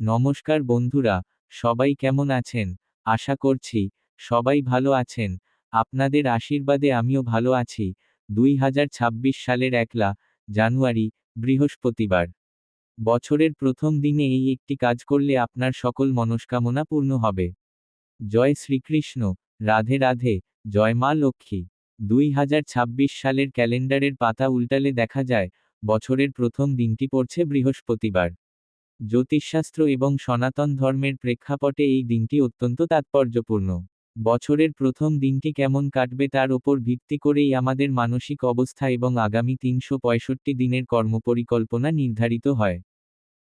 নমস্কার বন্ধুরা, সবাই কেমন আছেন? আশা করছি সবাই ভালো আছেন। আপনাদের আশীর্বাদে আমিও ভালো আছি। 2026 সালের 1লা জানুয়ারি, বৃহস্পতিবার। বছরের প্রথম দিনে এই একটি কাজ করলে আপনার সকল মনস্কামনা পূর্ণ হবে। জয় শ্রীকৃষ্ণ, রাধে রাধে, জয় মা লক্ষ্মী। 2026 সালের ক্যালেন্ডারের পাতা উল্টালে দেখা যায়, বছরের প্রথম দিনটি পড়ছে বৃহস্পতিবার। জ্যোতিষশাস্ত্র এবং সনাতন ধর্মের প্রেক্ষাপটে এই দিনটি অত্যন্ত তাৎপর্যপূর্ণ। বছরের প্রথম দিনটি কেমন কাটবে তার ওপর ভিত্তি করেই আমাদের মানসিক অবস্থা এবং আগামী 365 দিনের কর্মপরিকল্পনা নির্ধারিত হয়।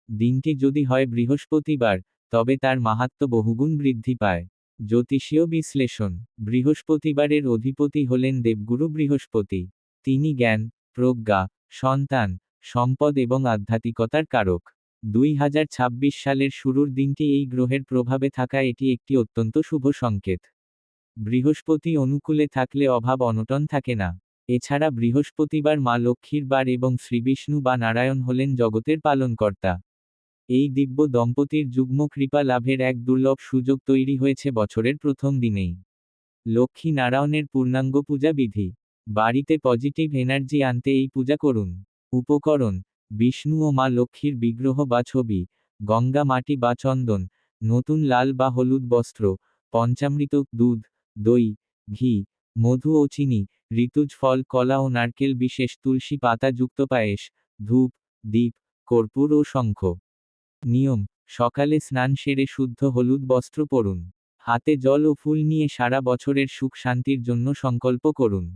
দিনটি যদি হয় বৃহস্পতিবার, তবে তার মাহাত্ম্য বহুগুণ বৃদ্ধি পায়। জ্যোতিষীয় বিশ্লেষণ: বৃহস্পতিবারের অধিপতি হলেন দেবগুরু বৃহস্পতি। তিনি জ্ঞান, প্রজ্ঞা, সন্তান, সম্পদ এবং আধ্যাত্মিকতার কারক। 2026 সালের শুরুর দিনটি এই গ্রহের প্রভাবে থাকা এটি একটি অত্যন্ত শুভ সংকেত। বৃহস্পতি অনুকূলে থাকলে অভাব অনটন থাকে না। এছাড়া বৃহস্পতিবার মা লক্ষ্মীর বার এবং শ্রীবিষ্ণু বা নারায়ণ হলেন জগতের পালনকর্তা। এই দিব্য দম্পতির যুগ্ম কৃপা লাভের এক দুর্লভ সুযোগ তৈরি হয়েছে বছরের প্রথম দিনেই। লক্ষ্মী নারায়ণের পূর্ণাঙ্গ পূজা বিধি: বাড়িতে পজিটিভ এনার্জি আনতে এই পূজা করুন। উপকরণ: বিষ্ণু ও মা লক্ষ্মীর বিগ্রহ বা ছবি, গঙ্গা মাটি বা চন্দন, নতুন লাল বা হলুদ বস্ত্র, পঞ্চামৃত, দুধ, দই, ঘি, মধু ও চিনি, ঋতুজ ফল, কলা ও নারকেল, বিশেষ তুলসী পাতা যুক্ত পায়েস, ধূপ, দীপ, কর্পূর ও শঙ্খ। নিয়ম: সকালে স্নান সেরে শুদ্ধ হলুদ বস্ত্র পরুন। হাতে জল ও ফুল নিয়ে সারা বছরের সুখ শান্তির জন্য সংকল্প করুন।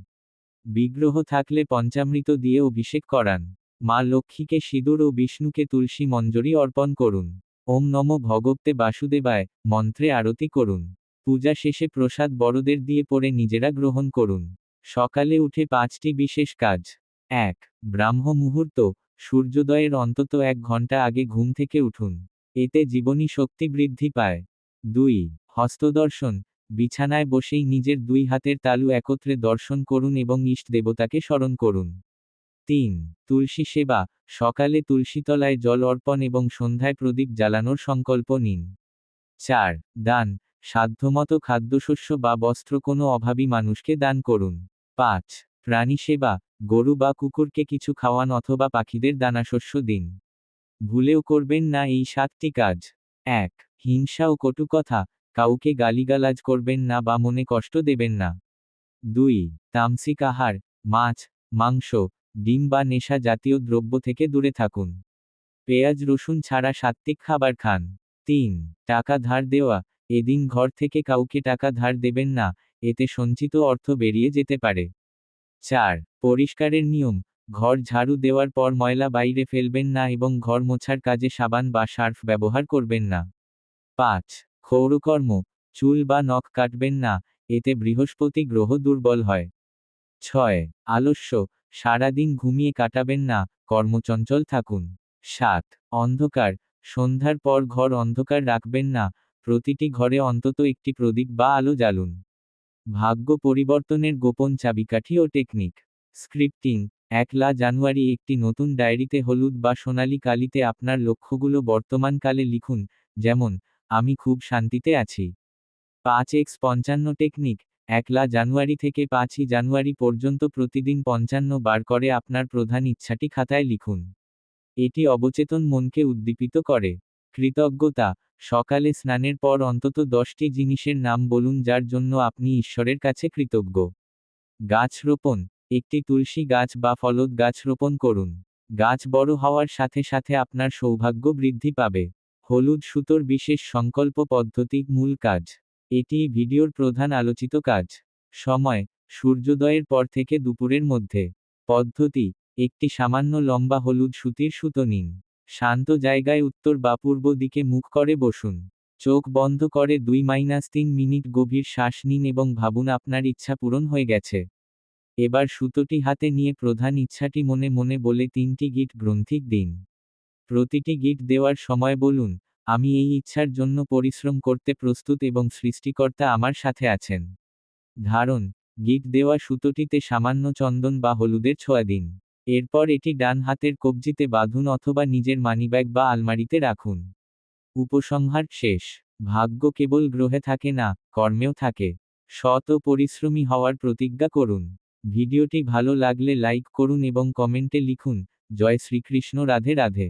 বিগ্রহ থাকলে পঞ্চামৃত দিয়ে অভিষেক করান। মা লক্ষ্মীকে সিঁদুর ও বিষ্ণুকে তুলসী মঞ্জরি অর্পণ করুন। ওম নমো ভগবতে বাসুদেবায় মন্ত্রে আরতি করুন। পূজা শেষে প্রসাদ বড়দের দিয়ে পড়ে নিজেরা গ্রহণ করুন। সকালে উঠে 5টি বিশেষ কাজ: 1. ব্রাহ্ম মুহূর্ত, সূর্যোদয়ের অন্তত 1 ঘন্টা আগে ঘুম থেকে উঠুন। এতে জীবনী শক্তি বৃদ্ধি পায়। 2. হস্তদর্শন, বিছানায় বসেই নিজের 2 হাতের তালু একত্রে দর্শন করুন এবং ইষ্ট দেবতাকে স্মরণ করুন। 3. তুলসী সেবা, সকালে তুলসীতলায় জল অর্পণ এবং সন্ধ্যায় প্রদীপ জ্বালানোর সংকল্প নিন। 4. দান, সাধ্যমতো খাদ্যশস্য বা বস্ত্র কোনো অভাবী মানুষকে দান করুন। 5. প্রাণী সেবা, গরু বা কুকুরকে কিছু খাওয়ান অথবা পাখিদের দানাশস্য দিন। ভুলেও করবেন না এই 7টি কাজ। 1. হিংসা ও কটু কথা, কাউকে গালিগালাজ করবেন না বা মনে কষ্ট দেবেন না। 2. তামসিক আহার, মাছ, মাংস, ডিম বা নেশা জাতীয় দ্রব্য থেকে দূরে থাকুন। পেঁয়াজ রসুন ছাড়া সাত্ত্বিক খাবার খান। 3. টাকা ধার দেওয়া, এদিন ঘর থেকে কাউকে টাকা ধার দেবেন না, এতে সঞ্চিত অর্থ বেরিয়ে যেতে পারে। 4. পরিষ্কারের নিয়ম, ঘর ঝাড়ু দেওয়ার পর ময়লা বাইরে ফেলবেন না এবং ঘর মোছার কাজে সাবান বা সার্ফ ব্যবহার করবেন না। 5. ক্ষৌরকর্ম, চুল বা নখ কাটবেন না, এতে বৃহস্পতি গ্রহ দুর্বল হয়। 6. আলস্য, সারাদিন ঘুমিয়ে কাটাবেন না, কর্মচঞ্চল থাকুন। 7. অন্ধকার, সন্ধ্যার পর ঘর অন্ধকার রাখবেন না, প্রতিটি ঘরে অন্তত একটি প্রদীপ বা আলো জ্বালুন। ভাগ্য পরিবর্তনের গোপন চাবিকাঠি ও টেকনিক। স্ক্রিপ্টিং: 1লা জানুয়ারি একটি নতুন ডায়েরিতে হলুদ বা সোনালী কালিতে আপনার লক্ষ্যগুলো বর্তমানকালে লিখুন, যেমন, আমি খুব শান্তিতে আছি। 5x55 টেকনিক: 1লা জানুয়ারি থেকে 5ই জানুয়ারি পর্যন্ত প্রতিদিন 55 বার করে আপনার প্রধান ইচ্ছাটি খাতায় লিখুন। এটি অবচেতন মনকে উদ্দীপিত করে। কৃতজ্ঞতা: সকালে স্নানের পর অন্তত 10টি জিনিসের নাম বলুন যার জন্য আপনি ঈশ্বরের কাছে কৃতজ্ঞ। গাছ রোপণ: একটি তুলসী গাছ বা ফলদ গাছ রোপণ করুন। গাছ বড় হওয়ার সাথে সাথে আপনার সৌভাগ্য বৃদ্ধি পাবে। হলুদ সুতোর বিশেষ সংকল্প পদ্ধতি, মূল কাজ। এটি ভিডিওর প্রধান আলোচিত কাজ। সময়: সূর্যোদয়ের পর থেকে দুপুরের মধ্যে। পদ্ধতি: একটি সামান্য লম্বা হলুদ সুতির সুতো নিন। শান্ত জায়গায় উত্তর বা পূর্ব দিকে মুখ করে বসুন। চোখ বন্ধ করে 2-3 মিনিট গভীর শ্বাস নিন এবং ভাবুন আপনার ইচ্ছা পূরণ হয়ে গেছে। এবার সুতোটি হাতে নিয়ে প্রধান ইচ্ছাটি মনে মনে বলে 3টি গিট গ্রন্থিক দিন। প্রতিটি গিট দেওয়ার সময় বলুন, আমি এই ইচ্ছার জন্য পরিশ্রম করতে প্রস্তুত এবং সৃষ্টিকর্তা আমার সাথে আছেন। ধারণ: গিট দেওয়া সুতোটিতে সামান্য চন্দন বা হলুদের ছোঁয়া দিন। এরপর এটি ডান হাতের কবজিতে বাঁধুন অথবা নিজের মানিব্যাগ বা আলমারিতে রাখুন। উপসংহার শেষ। ভাগ্য কেবল গ্রহে থাকে না, কর্মেও থাকে। সৎ ও পরিশ্রমী হওয়ার প্রতিজ্ঞা করুন। ভিডিওটি ভালো লাগলে লাইক করুন এবং কমেন্টে লিখুন, জয় শ্রীকৃষ্ণ, রাধে রাধে।